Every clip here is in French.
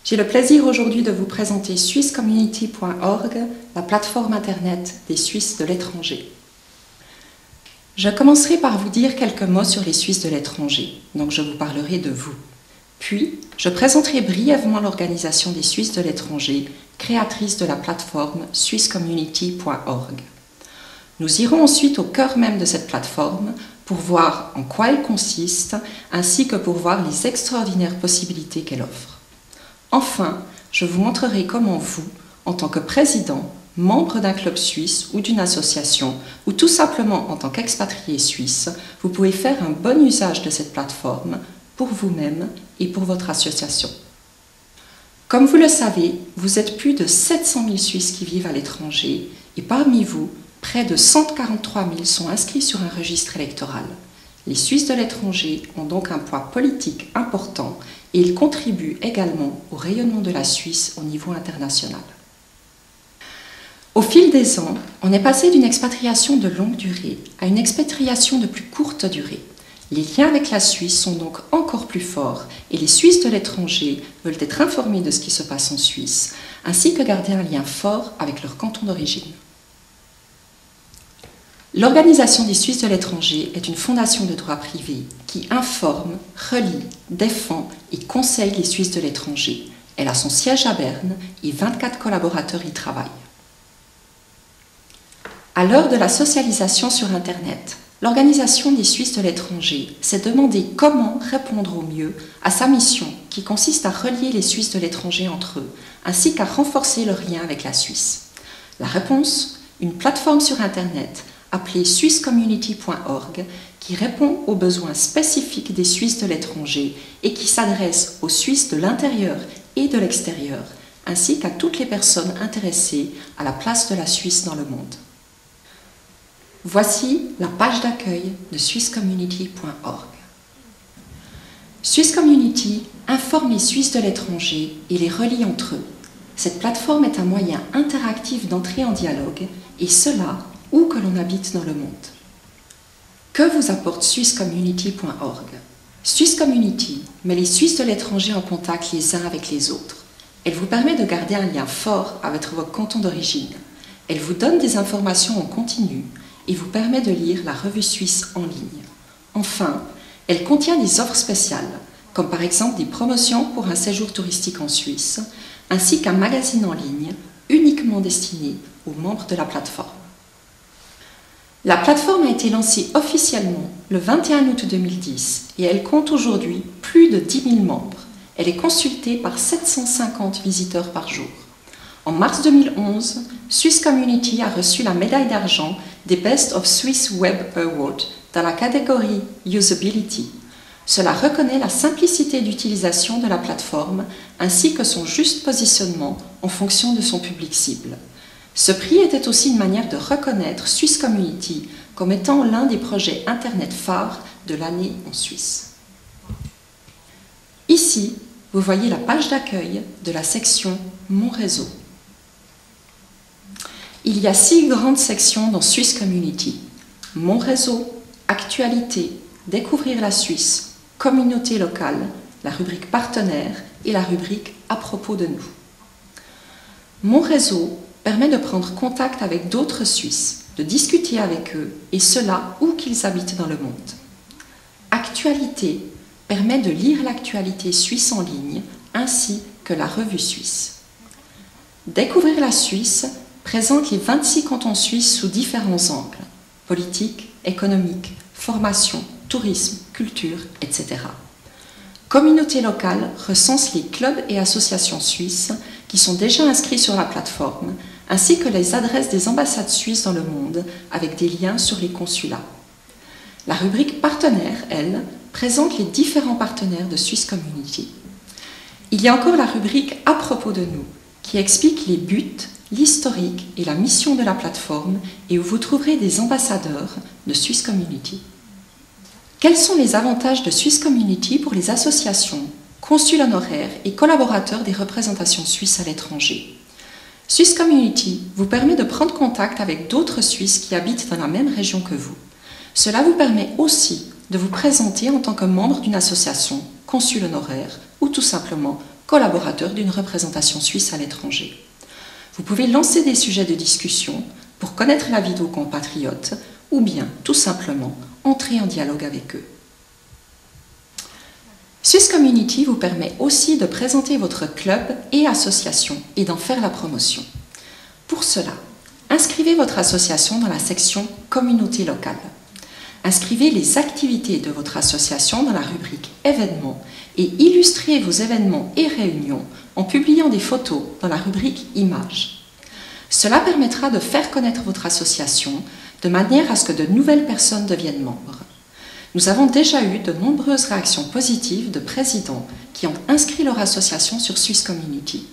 J'ai le plaisir aujourd'hui de vous présenter swisscommunity.org, la plateforme internet des Suisses de l'étranger. Je commencerai par vous dire quelques mots sur les Suisses de l'étranger, donc je vous parlerai de vous. Puis, je présenterai brièvement l'organisation des Suisses de l'étranger, créatrice de la plateforme swisscommunity.org. Nous irons ensuite au cœur même de cette plateforme pour voir en quoi elle consiste, ainsi que pour voir les extraordinaires possibilités qu'elle offre. Enfin, je vous montrerai comment vous, en tant que président, membre d'un club suisse ou d'une association, ou tout simplement en tant qu'expatrié suisse, vous pouvez faire un bon usage de cette plateforme pour vous-même et pour votre association. Comme vous le savez, vous êtes plus de 700 000 Suisses qui vivent à l'étranger et parmi vous, près de 143 000 sont inscrits sur un registre électoral. Les Suisses de l'étranger ont donc un poids politique important et ils contribuent également au rayonnement de la Suisse au niveau international. Au fil des ans, on est passé d'une expatriation de longue durée à une expatriation de plus courte durée. Les liens avec la Suisse sont donc encore plus forts et les Suisses de l'étranger veulent être informés de ce qui se passe en Suisse, ainsi que garder un lien fort avec leur canton d'origine. L'Organisation des Suisses de l'étranger est une fondation de droit privé qui informe, relie, défend et conseille les Suisses de l'étranger. Elle a son siège à Berne et 24 collaborateurs y travaillent. À l'heure de la socialisation sur Internet, l'Organisation des Suisses de l'étranger s'est demandé comment répondre au mieux à sa mission qui consiste à relier les Suisses de l'étranger entre eux, ainsi qu'à renforcer leur lien avec la Suisse. La réponse, une plateforme sur Internet appelée swisscommunity.org qui répond aux besoins spécifiques des Suisses de l'étranger et qui s'adresse aux Suisses de l'intérieur et de l'extérieur, ainsi qu'à toutes les personnes intéressées à la place de la Suisse dans le monde. Voici la page d'accueil de swisscommunity.org. Swisscommunity informe les Suisses de l'étranger et les relie entre eux. Cette plateforme est un moyen interactif d'entrer en dialogue, et cela où que l'on habite dans le monde. Que vous apporte swisscommunity.org? Swisscommunity met les Suisses de l'étranger en contact les uns avec les autres. Elle vous permet de garder un lien fort avec votre canton d'origine. Elle vous donne des informations en continu et vous permet de lire la revue suisse en ligne. Enfin, elle contient des offres spéciales, comme par exemple des promotions pour un séjour touristique en Suisse, ainsi qu'un magazine en ligne uniquement destiné aux membres de la plateforme. La plateforme a été lancée officiellement le 21 août 2010 et elle compte aujourd'hui plus de 10 000 membres. Elle est consultée par 750 visiteurs par jour. En mars 2011, Swisscommunity a reçu la médaille d'argent des Best of Swiss Web Awards dans la catégorie Usability. Cela reconnaît la simplicité d'utilisation de la plateforme ainsi que son juste positionnement en fonction de son public cible. Ce prix était aussi une manière de reconnaître Swisscommunity comme étant l'un des projets Internet phares de l'année en Suisse. Ici, vous voyez la page d'accueil de la section Mon réseau. Il y a 6 grandes sections dans Swisscommunity. Mon réseau, Actualité, Découvrir la Suisse, Communauté locale, la rubrique Partenaires et la rubrique À propos de nous. Mon réseau permet de prendre contact avec d'autres Suisses, de discuter avec eux, et cela où qu'ils habitent dans le monde. Actualité permet de lire l'actualité suisse en ligne, ainsi que la revue suisse. Découvrir la Suisse présente les 26 cantons suisses sous différents angles, politique, économique, formation, tourisme, culture, etc. Communauté locale recense les clubs et associations suisses qui sont déjà inscrits sur la plateforme, ainsi que les adresses des ambassades suisses dans le monde avec des liens sur les consulats. La rubrique Partenaires, elle, présente les différents partenaires de Swisscommunity. Il y a encore la rubrique À propos de nous, qui explique les buts, l'historique et la mission de la plateforme et où vous trouverez des ambassadeurs de Swisscommunity. Quels sont les avantages de Swisscommunity pour les associations, consuls honoraires et collaborateurs des représentations suisses à l'étranger? Swisscommunity vous permet de prendre contact avec d'autres Suisses qui habitent dans la même région que vous. Cela vous permet aussi de vous présenter en tant que membre d'une association, consul honoraire ou tout simplement collaborateur d'une représentation suisse à l'étranger. Vous pouvez lancer des sujets de discussion pour connaître la vie de vos compatriotes ou bien, tout simplement, entrer en dialogue avec eux. Swiss Community vous permet aussi de présenter votre club et association et d'en faire la promotion. Pour cela, inscrivez votre association dans la section « Communauté locale ». Inscrivez les activités de votre association dans la rubrique « Événements » et illustrez vos événements et réunions en publiant des photos dans la rubrique « Images ». Cela permettra de faire connaître votre association de manière à ce que de nouvelles personnes deviennent membres. Nous avons déjà eu de nombreuses réactions positives de présidents qui ont inscrit leur association sur Swiss Community.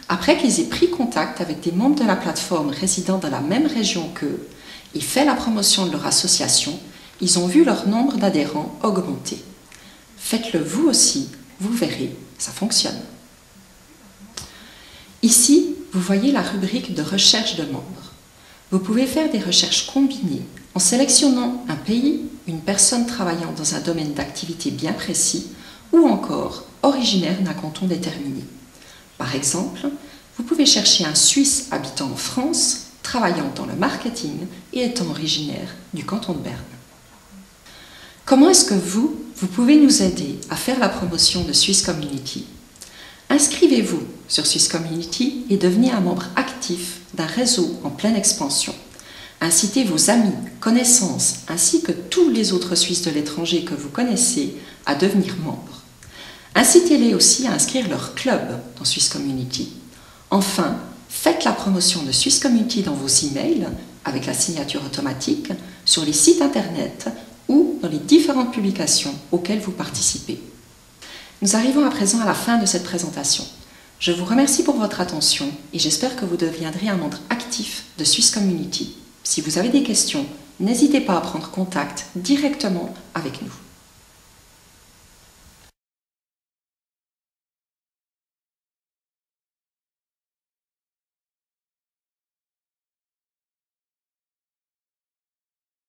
Après qu'ils aient pris contact avec des membres de la plateforme résidant dans la même région qu'eux et fait la promotion de leur association, ils ont vu leur nombre d'adhérents augmenter. Faites-le vous aussi, vous verrez, ça fonctionne. Ici, vous voyez la rubrique de recherche de membres. Vous pouvez faire des recherches combinées en sélectionnant un pays, une personne travaillant dans un domaine d'activité bien précis ou encore originaire d'un canton déterminé. Par exemple, vous pouvez chercher un Suisse habitant en France, travaillant dans le marketing et étant originaire du canton de Berne. Comment est-ce que vous pouvez nous aider à faire la promotion de Swiss Community? Inscrivez-vous sur Swiss Community et devenez un membre actif d'un réseau en pleine expansion. Incitez vos amis, connaissances, ainsi que tous les autres Suisses de l'étranger que vous connaissez à devenir membres. Incitez-les aussi à inscrire leur club dans Swiss Community. Enfin, faites la promotion de Swiss Community dans vos emails, avec la signature automatique, sur les sites internet ou dans les différentes publications auxquelles vous participez. Nous arrivons à présent à la fin de cette présentation. Je vous remercie pour votre attention et j'espère que vous deviendrez un membre actif de Swiss Community. Si vous avez des questions, n'hésitez pas à prendre contact directement avec nous.